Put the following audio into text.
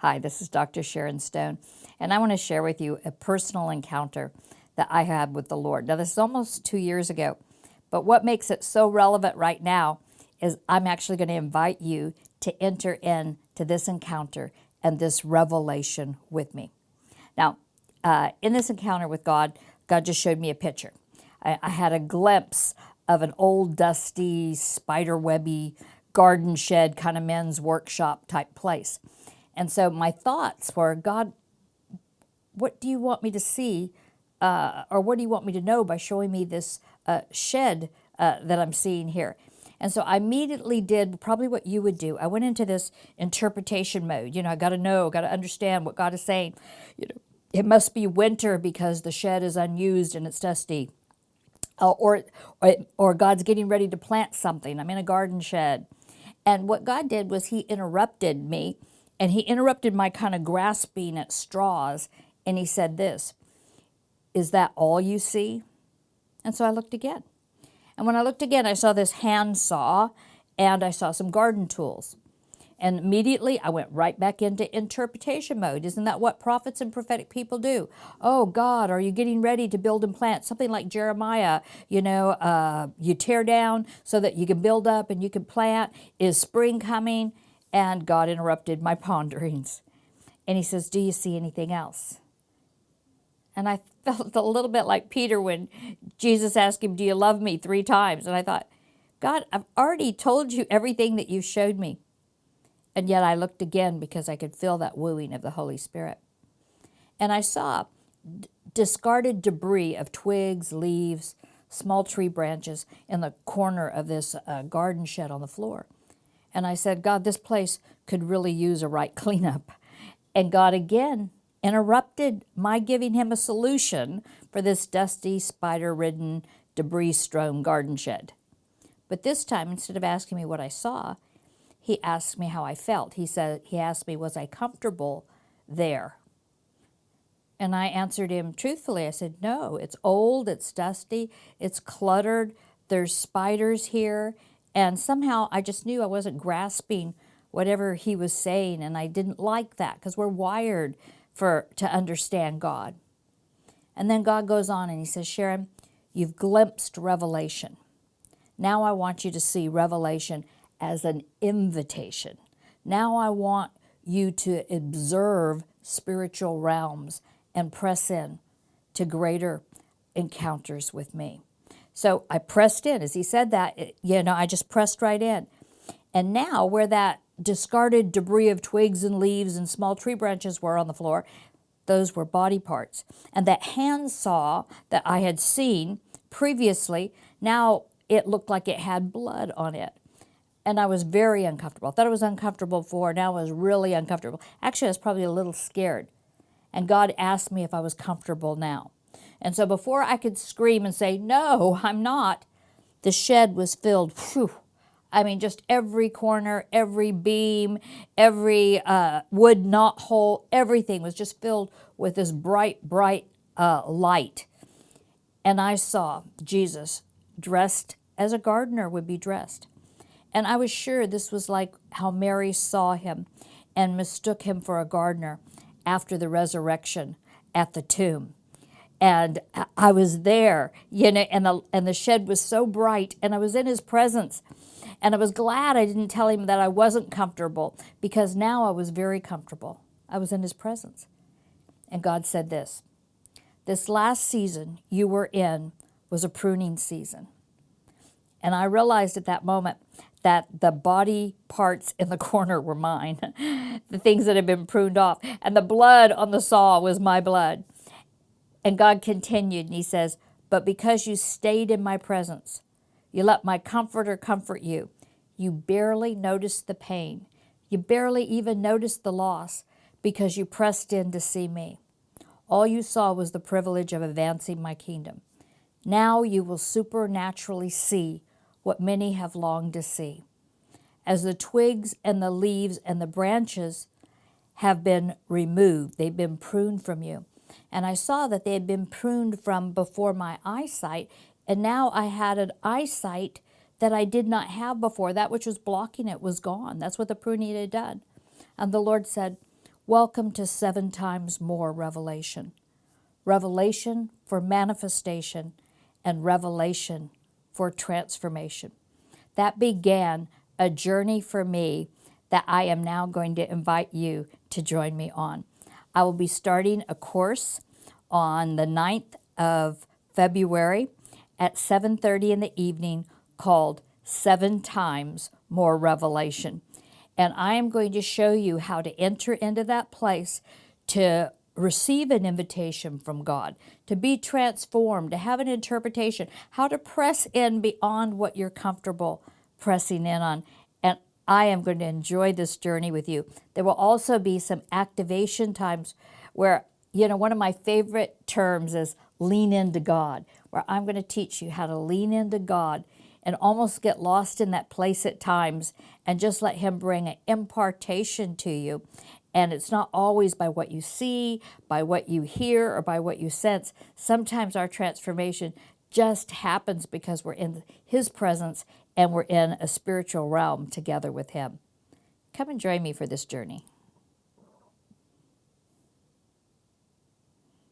Hi, this is Dr. Sharon Stone, and I want to share with you a personal encounter that I had with the Lord. Now, this is almost 2 years ago, but what makes it so relevant right now is I'm actually going to invite you to enter into this encounter and this revelation with me. Now, in this encounter with God, God just showed me a picture. I had a glimpse of an old, dusty, spiderwebby garden shed kind of men's workshop type place. And so my thoughts were, God, what do you want me to see, or what do you want me to know by showing me this shed that I'm seeing here? And so I immediately did probably what you would do. I went into this interpretation mode. I got to know, got to understand what God is saying. It must be winter because the shed is unused and it's dusty. Or God's getting ready to plant something. I'm in a garden shed. And what God did was he interrupted me, and he interrupted my kind of grasping at straws, and he said this, "Is that all you see?" And so I looked again. And when I looked again, I saw this hand saw, and I saw some garden tools. And immediately I went right back into interpretation mode. Isn't that what prophets and prophetic people do? Oh, God, are you getting ready to build and plant? Something like Jeremiah, you tear down so that you can build up and you can plant. Is spring coming? And God interrupted my ponderings. And he says, do you see anything else? And I felt a little bit like Peter when Jesus asked him, do you love me 3 times? And I thought, God, I've already told you everything that you showed me. And yet I looked again because I could feel that wooing of the Holy Spirit. And I saw discarded debris of twigs, leaves, small tree branches in the corner of this garden shed on the floor. And I said, God, this place could really use a right cleanup. And God again interrupted my giving him a solution for this dusty, spider-ridden, debris-strewn garden shed. But this time, instead of asking me what I saw, he asked me how I felt. He asked me, was I comfortable there? And I answered him truthfully. I said, no, it's old, it's dusty, it's cluttered, there's spiders here. And somehow I just knew I wasn't grasping whatever he was saying, and I didn't like that because we're wired to understand God. And then God goes on and he says, Sharon, you've glimpsed revelation. Now I want you to see revelation as an invitation. Now I want you to observe spiritual realms and press in to greater encounters with me. So I pressed in. As he said that, I just pressed right in. And now where that discarded debris of twigs and leaves and small tree branches were on the floor, those were body parts. And that hand saw that I had seen previously, now it looked like it had blood on it. And I was very uncomfortable. I thought it was uncomfortable before. Now I was really uncomfortable. Actually, I was probably a little scared. And God asked me if I was comfortable now. And so before I could scream and say, no, I'm not, the shed was filled. Just every corner, every beam, every wood knot hole, everything was just filled with this bright, bright light. And I saw Jesus dressed as a gardener would be dressed. And I was sure this was like how Mary saw him and mistook him for a gardener after the resurrection at the tomb. And I was there, and the shed was so bright, and I was in his presence. And I was glad I didn't tell him that I wasn't comfortable, because now I was very comfortable. I was in his presence. And God said this last season you were in was a pruning season. And I realized at that moment that the body parts in the corner were mine, the things that had been pruned off, and the blood on the saw was my blood. And God continued, and he says, but because you stayed in my presence, you let my comforter comfort you, you barely noticed the pain. You barely even noticed the loss because you pressed in to see me. All you saw was the privilege of advancing my kingdom. Now you will supernaturally see what many have longed to see. As the twigs and the leaves and the branches have been removed, they've been pruned from you. And I saw that they had been pruned from before my eyesight, and now I had an eyesight that I did not have before. That which was blocking it was gone. That's what the pruning had done. And the Lord said, Welcome to 7 times more revelation. Revelation for manifestation and revelation for transformation. That began a journey for me that I am now going to invite you to join me on. I will be starting a course on the 9th of February at 7:30 in the evening called 7 Times More Revelation. And I am going to show you how to enter into that place to receive an invitation from God, to be transformed, to have an interpretation, how to press in beyond what you're comfortable pressing in on. And I am going to enjoy this journey with you. There will also be some activation times where, one of my favorite terms is lean into God, where I'm going to teach you how to lean into God and almost get lost in that place at times and just let Him bring an impartation to you. And it's not always by what you see, by what you hear, or by what you sense. Sometimes our transformation just happens because we're in His presence and we're in a spiritual realm together with Him. Come and join me for this journey.